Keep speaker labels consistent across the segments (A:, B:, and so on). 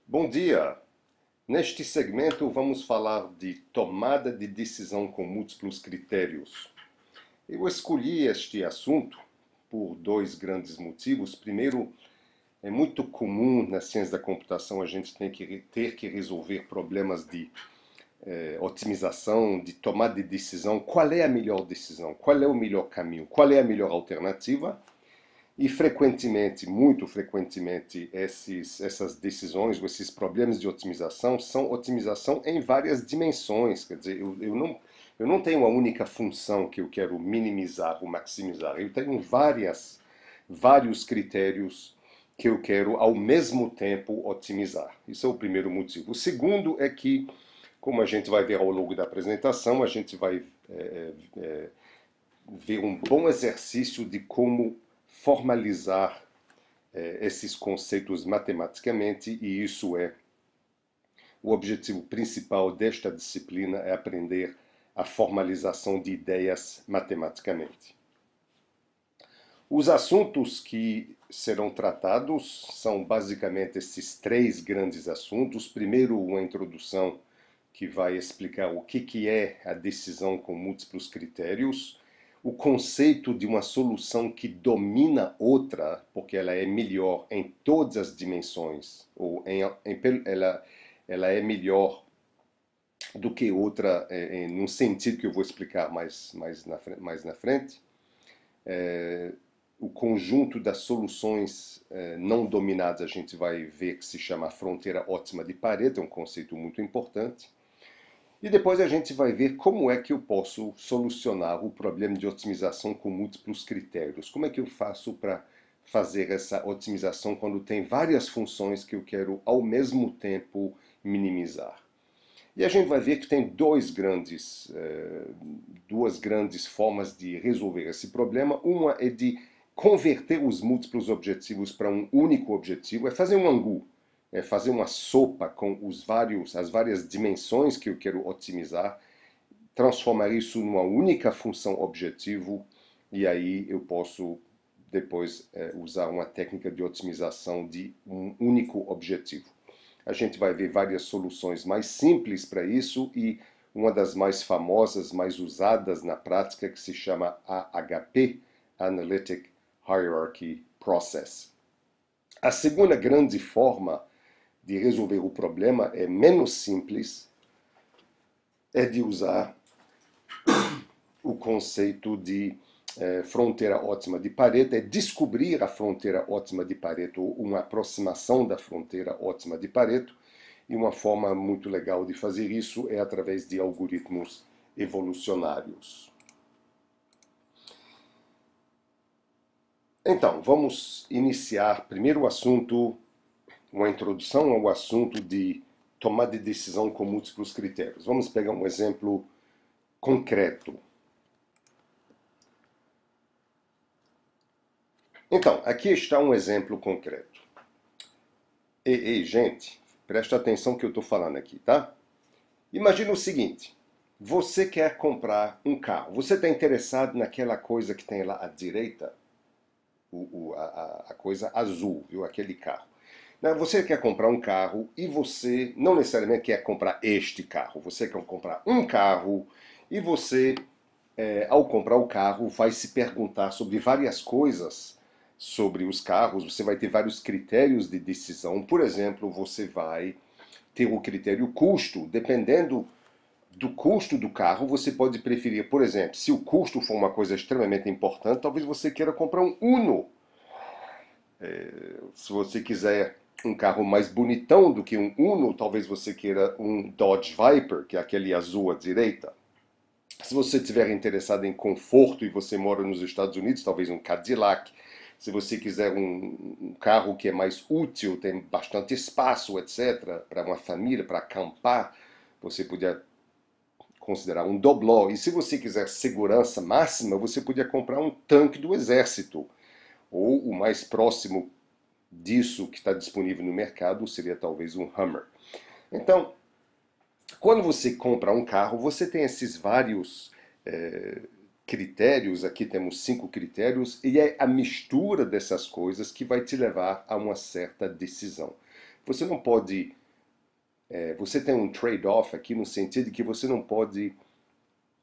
A: Bom dia! Neste segmento vamos falar de tomada de decisão com múltiplos critérios. Eu escolhi este assunto por dois grandes motivos. Primeiro, é muito comum na ciência da computação a gente ter que resolver problemas de otimização, de tomada de decisão. Qual é a melhor decisão? Qual é o melhor caminho? Qual é a melhor alternativa? E frequentemente, muito frequentemente, essas decisões ou esses problemas de otimização são otimização em várias dimensões. Quer dizer, eu não tenho uma única função que eu quero minimizar ou maximizar. Eu tenho vários critérios que eu quero ao mesmo tempo otimizar. Isso é o primeiro motivo. O segundo é que, como a gente vai ver ao longo da apresentação, a gente vai ver um bom exercício de como formalizar esses conceitos matematicamente, e isso é o objetivo principal desta disciplina, é aprender a formalização de ideias matematicamente. Os assuntos que serão tratados são basicamente esses três grandes assuntos. Primeiro, uma introdução que vai explicar o que é a decisão com múltiplos critérios, o conceito de uma solução que domina outra, porque ela é melhor em todas as dimensões, ou ela é melhor do que outra, num sentido que eu vou explicar mais na frente. O conjunto das soluções não dominadas a gente vai ver que se chama a fronteira ótima de Pareto, é um conceito muito importante. E depois a gente vai ver como é que eu posso solucionar o problema de otimização com múltiplos critérios. Como é que eu faço para fazer essa otimização quando tem várias funções que eu quero ao mesmo tempo minimizar. E a gente vai ver que tem duas grandes formas de resolver esse problema. Uma é de converter os múltiplos objetivos para um único objetivo, é fazer um angu. É fazer uma sopa com as várias dimensões que eu quero otimizar, transformar isso numa única função objetivo, e aí eu posso depois usar uma técnica de otimização de um único objetivo. A gente vai ver várias soluções mais simples para isso, e uma das mais famosas, mais usadas na prática, que se chama AHP, Analytic Hierarchy Process. A segunda grande forma de resolver o problema é menos simples, é de usar o conceito de fronteira ótima de Pareto, é descobrir a fronteira ótima de Pareto, ou uma aproximação da fronteira ótima de Pareto, e uma forma muito legal de fazer isso é através de algoritmos evolucionários. Então, vamos iniciar primeiro o assunto, uma introdução ao assunto de tomada de decisão com múltiplos critérios. Vamos pegar um exemplo concreto. Então, aqui está um exemplo concreto. Ei, gente, presta atenção que eu estou falando aqui, tá? Imagina o seguinte, você quer comprar um carro, você está interessado naquela coisa que tem lá à direita, a coisa azul, viu? Aquele carro. Você quer comprar um carro e você não necessariamente quer comprar este carro. Você quer comprar um carro e você, ao comprar o carro, vai se perguntar sobre várias coisas sobre os carros. Você vai ter vários critérios de decisão. Por exemplo, você vai ter o critério custo. Dependendo do custo do carro, você pode preferir, por exemplo, se o custo for uma coisa extremamente importante, talvez você queira comprar um Uno. Se você quiser um carro mais bonitão do que um Uno, talvez você queira um Dodge Viper, que é aquele azul à direita. Se você estiver interessado em conforto e você mora nos Estados Unidos, talvez um Cadillac. Se você quiser um carro que é mais útil, tem bastante espaço, etc., para uma família, para acampar, você podia considerar um Dobló. E se você quiser segurança máxima, você podia comprar um tanque do exército. Ou o mais próximo disso que está disponível no mercado seria talvez um Hummer. Então, quando você compra um carro, você tem esses vários critérios. Aqui temos 5 critérios, e é a mistura dessas coisas que vai te levar a uma certa decisão. você não pode, você tem um trade-off aqui no sentido de que você não pode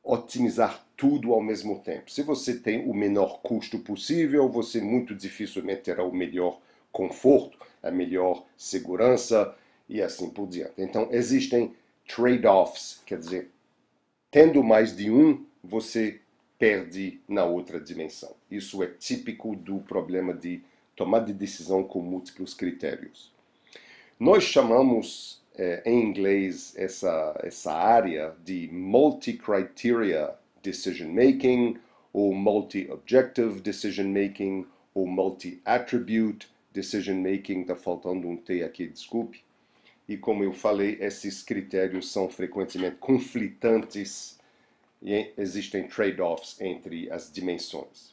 A: otimizar tudo ao mesmo tempo. Se você tem o menor custo possível, você muito dificilmente terá o melhor conforto, a melhor segurança e assim por diante. Então existem trade-offs, quer dizer, tendo mais de um, você perde na outra dimensão. Isso é típico do problema de tomada de decisão com múltiplos critérios. Nós chamamos em inglês essa área de multi-criteria decision making, ou multi-objective decision making, ou multi-attribute decision making. Está faltando um T aqui, desculpe. E como eu falei, esses critérios são frequentemente conflitantes e existem trade-offs entre as dimensões.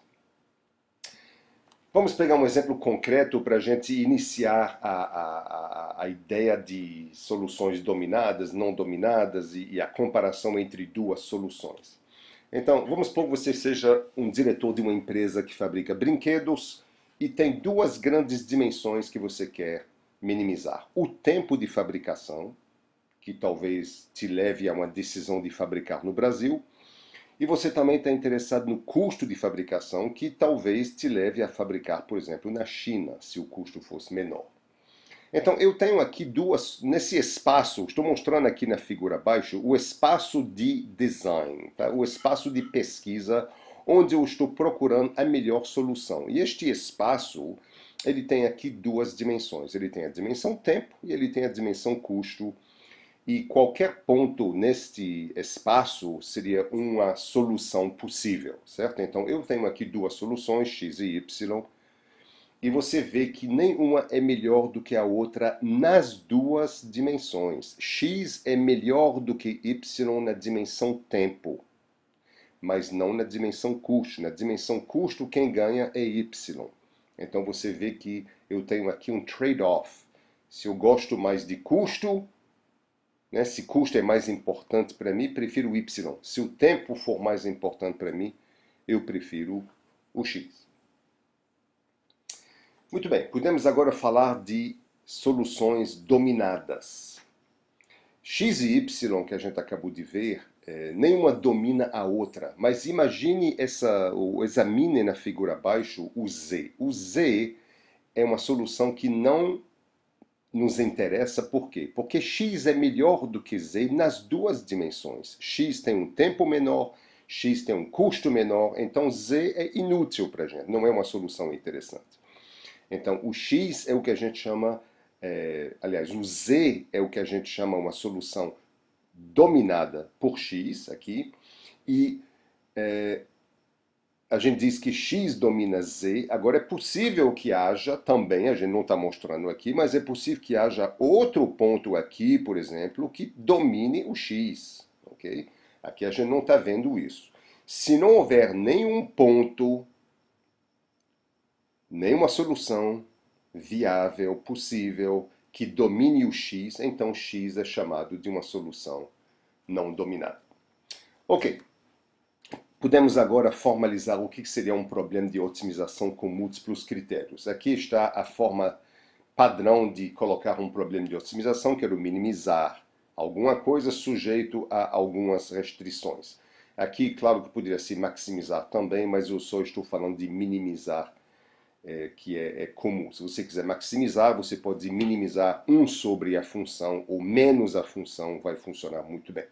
A: Vamos pegar um exemplo concreto para a gente iniciar a ideia de soluções dominadas, não dominadas e a comparação entre duas soluções. Então, vamos supor que você seja um diretor de uma empresa que fabrica brinquedos e tem duas grandes dimensões que você quer minimizar. O tempo de fabricação, que talvez te leve a uma decisão de fabricar no Brasil, e você também está interessado no custo de fabricação, que talvez te leve a fabricar, por exemplo, na China, se o custo fosse menor. Então, eu tenho aqui nesse espaço, estou mostrando aqui na figura abaixo, o espaço de design, tá? O espaço de pesquisa, onde eu estou procurando a melhor solução. E este espaço, ele tem aqui duas dimensões. Ele tem a dimensão tempo e ele tem a dimensão custo. E qualquer ponto neste espaço seria uma solução possível, certo? Então eu tenho aqui duas soluções, x e y, e você vê que nenhuma é melhor do que a outra nas duas dimensões. X é melhor do que y na dimensão tempo, mas não na dimensão custo. Na dimensão custo, quem ganha é y. Então você vê que eu tenho aqui um trade-off. Se eu gosto mais de custo, se custo é mais importante para mim, prefiro Y. Se o tempo for mais importante para mim, eu prefiro o X. Muito bem, podemos agora falar de soluções dominadas. X e Y, que a gente acabou de ver, nenhuma domina a outra. Mas imagine ou examine na figura abaixo o Z. O Z é uma solução que não nos interessa, por quê? Porque x é melhor do que z nas duas dimensões. X tem um tempo menor, x tem um custo menor, então z é inútil para a gente, não é uma solução interessante. Então o x é o que a gente chama, aliás, o z é o que a gente chama uma solução dominada por x aqui, e a gente diz que x domina z. Agora é possível que haja também, a gente não está mostrando aqui, mas é possível que haja outro ponto aqui, por exemplo, que domine o x. Okay? Aqui a gente não está vendo isso. Se não houver nenhum ponto, nenhuma solução viável, possível, que domine o x, então x é chamado de uma solução não dominada. Ok. Podemos agora formalizar o que seria um problema de otimização com múltiplos critérios. Aqui está a forma padrão de colocar um problema de otimização. Quero minimizar alguma coisa sujeito a algumas restrições. Aqui, claro que poderia se maximizar também, mas eu só estou falando de minimizar, que é comum. Se você quiser maximizar, você pode minimizar 1 sobre a função ou menos a função, vai funcionar muito bem.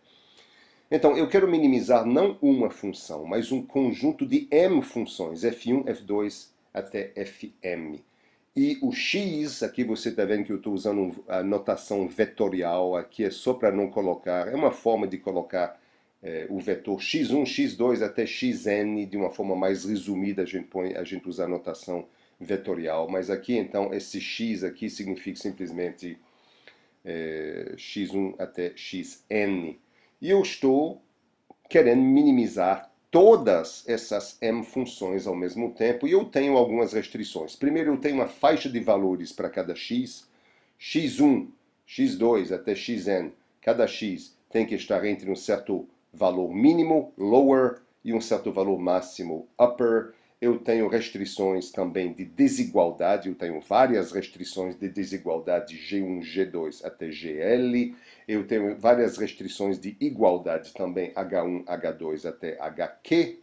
A: Então, eu quero minimizar não uma função, mas um conjunto de m funções, f1, f2 até fm. E o x, aqui você está vendo que eu estou usando a notação vetorial, aqui é só para não colocar, é uma forma de colocar o vetor x1, x2 até xn, de uma forma mais resumida a gente usa a notação vetorial, mas aqui então esse x aqui significa simplesmente x1 até xn. E eu estou querendo minimizar todas essas m funções ao mesmo tempo, e eu tenho algumas restrições. Primeiro, eu tenho uma faixa de valores para cada x, x1, x2 até xn. Cada x tem que estar entre um certo valor mínimo, lower, e um certo valor máximo, upper. Eu tenho restrições também de desigualdade, eu tenho várias restrições de desigualdade G1, G2 até GL, eu tenho várias restrições de igualdade também H1, H2 até HQ.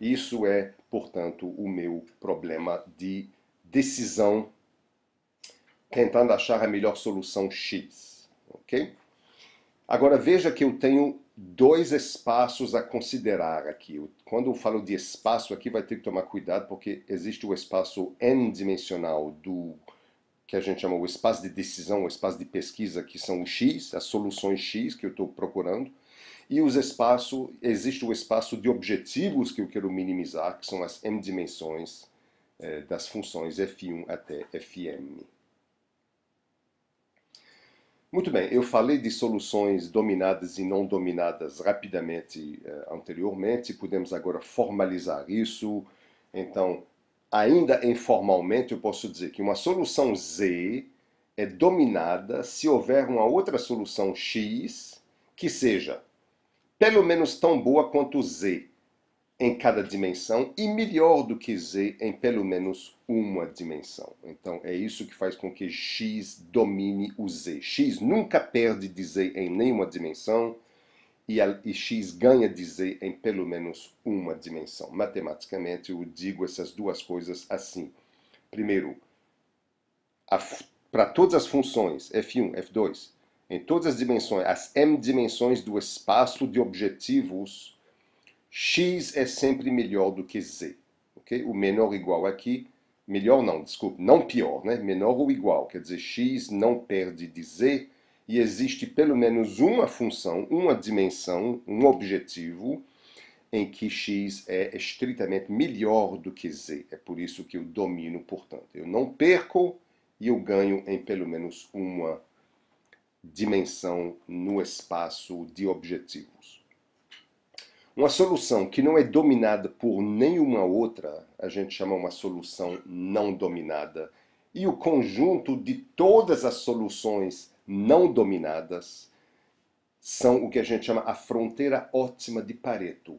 A: Isso é, portanto, o meu problema de decisão, tentando achar a melhor solução X. Ok? Agora veja que eu tenho dois espaços a considerar aqui. Quando eu falo de espaço aqui, vai ter que tomar cuidado, porque existe o espaço n-dimensional do que a gente chama o espaço de decisão, o espaço de pesquisa, que são o X, as soluções X que eu estou procurando, e existe o espaço de objetivos que eu quero minimizar, que são as m dimensões das funções f1 até fm. Muito bem, eu falei de soluções dominadas e não dominadas rapidamente anteriormente, podemos agora formalizar isso. Então, ainda informalmente, eu posso dizer que uma solução Z é dominada se houver uma outra solução X que seja pelo menos tão boa quanto Z em cada dimensão e melhor do que Z em pelo menos uma dimensão. Então é isso que faz com que X domine o Z. X nunca perde de Z em nenhuma dimensão e X ganha de Z em pelo menos uma dimensão. Matematicamente eu digo essas duas coisas assim. Primeiro, para todas as funções f1, f2, em todas as dimensões, as m dimensões do espaço de objetivos, X é sempre melhor do que Z. Okay? O menor ou igual aqui, melhor não, desculpe, não pior, né? Menor ou igual, quer dizer, X não perde de Z e existe pelo menos uma função, uma dimensão, um objetivo em que X é estritamente melhor do que Z. É por isso que eu domino, portanto. Eu não perco e eu ganho em pelo menos uma dimensão no espaço de objetivos. Uma solução que não é dominada por nenhuma outra, a gente chama uma solução não dominada. E o conjunto de todas as soluções não dominadas são o que a gente chama a fronteira ótima de Pareto.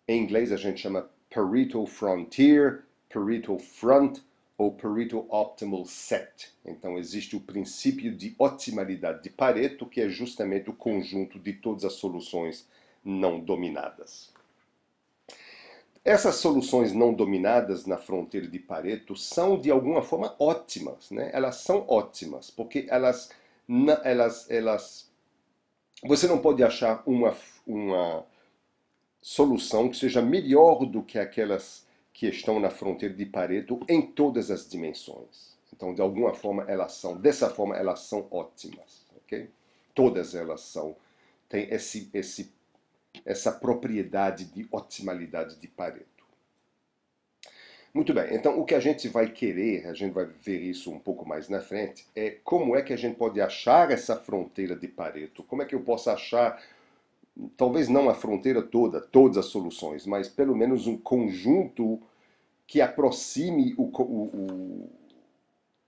A: Em inglês a gente chama Pareto Frontier, Pareto Front ou Pareto Optimal Set. Então existe o princípio de otimalidade de Pareto, que é justamente o conjunto de todas as soluções não dominadas. Essas soluções não dominadas na fronteira de Pareto são de alguma forma ótimas, né? Elas são ótimas, porque você não pode achar uma solução que seja melhor do que aquelas que estão na fronteira de Pareto em todas as dimensões. Então, de alguma forma, dessa forma, elas são ótimas, ok? Todas elas têm essa propriedade de otimalidade de Pareto. Muito bem, então o que a gente vai querer, a gente vai ver isso um pouco mais na frente, é como é que a gente pode achar essa fronteira de Pareto, como é que eu posso achar, talvez não a fronteira toda, todas as soluções, mas pelo menos um conjunto que aproxime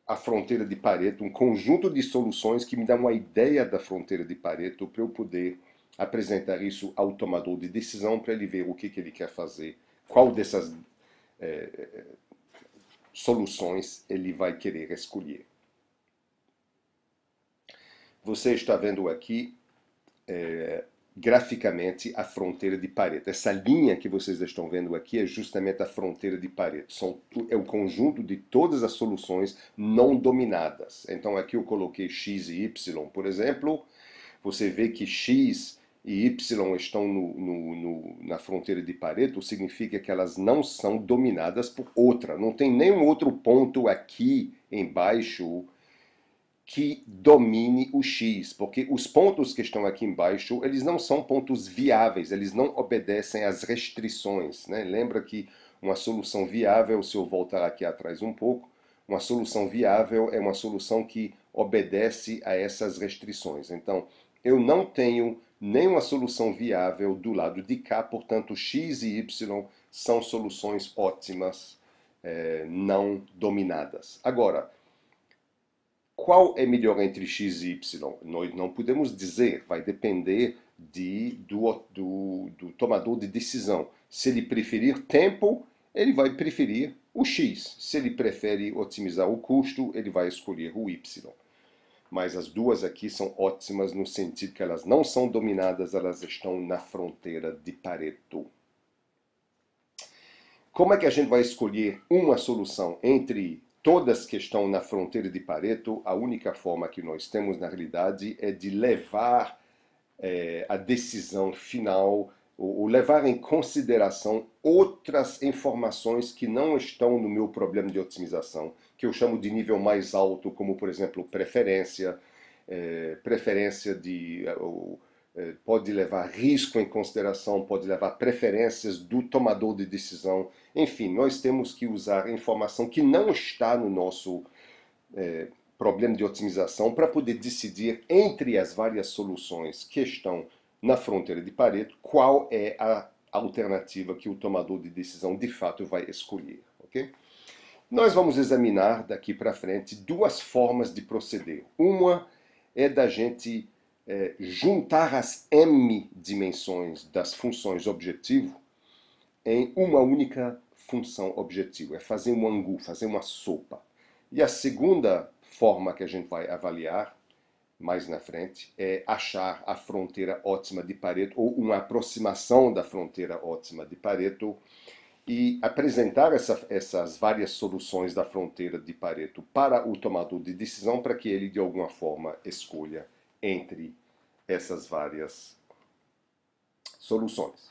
A: a fronteira de Pareto, um conjunto de soluções que me dá uma ideia da fronteira de Pareto para eu poder apresentar isso ao tomador de decisão para ele ver o que ele quer fazer, qual dessas soluções ele vai querer escolher. Você está vendo aqui graficamente a fronteira de Pareto. Essa linha que vocês estão vendo aqui é justamente a fronteira de Pareto. É o conjunto de todas as soluções não dominadas. Então aqui eu coloquei x e y, por exemplo. Você vê que x e y estão na fronteira de Pareto, significa que elas não são dominadas por outra. Não tem nenhum outro ponto aqui embaixo que domine o x, porque os pontos que estão aqui embaixo, eles não são pontos viáveis, eles não obedecem às restrições, né? Lembra que uma solução viável, se eu voltar aqui atrás um pouco, uma solução viável é uma solução que obedece a essas restrições. Então, eu não tenho nenhuma solução viável do lado de cá, portanto, x e y são soluções ótimas, não dominadas. Agora, qual é melhor entre x e y? Nós não podemos dizer, vai depender do tomador de decisão. Se ele preferir tempo, ele vai preferir o X. Se ele prefere otimizar o custo, ele vai escolher o Y. Mas as duas aqui são ótimas no sentido que elas não são dominadas, elas estão na fronteira de Pareto. Como é que a gente vai escolher uma solução entre todas que estão na fronteira de Pareto? A única forma que nós temos, na realidade, é de levar a decisão final, ou levar em consideração outras informações que não estão no meu problema de otimização, que eu chamo de nível mais alto, como, por exemplo, preferência, pode levar risco em consideração, pode levar preferências do tomador de decisão. Enfim, nós temos que usar informação que não está no nosso problema de otimização para poder decidir entre as várias soluções que estão na fronteira de Pareto qual é a alternativa que o tomador de decisão de fato vai escolher. Okay? Nós vamos examinar daqui para frente duas formas de proceder. Uma é da gente juntar as M dimensões das funções objetivo em uma única função objetivo. É fazer um angu, fazer uma sopa. E a segunda forma que a gente vai avaliar mais na frente é achar a fronteira ótima de Pareto ou uma aproximação da fronteira ótima de Pareto e apresentar essas várias soluções da fronteira de Pareto para o tomador de decisão para que ele de alguma forma escolha entre essas várias soluções.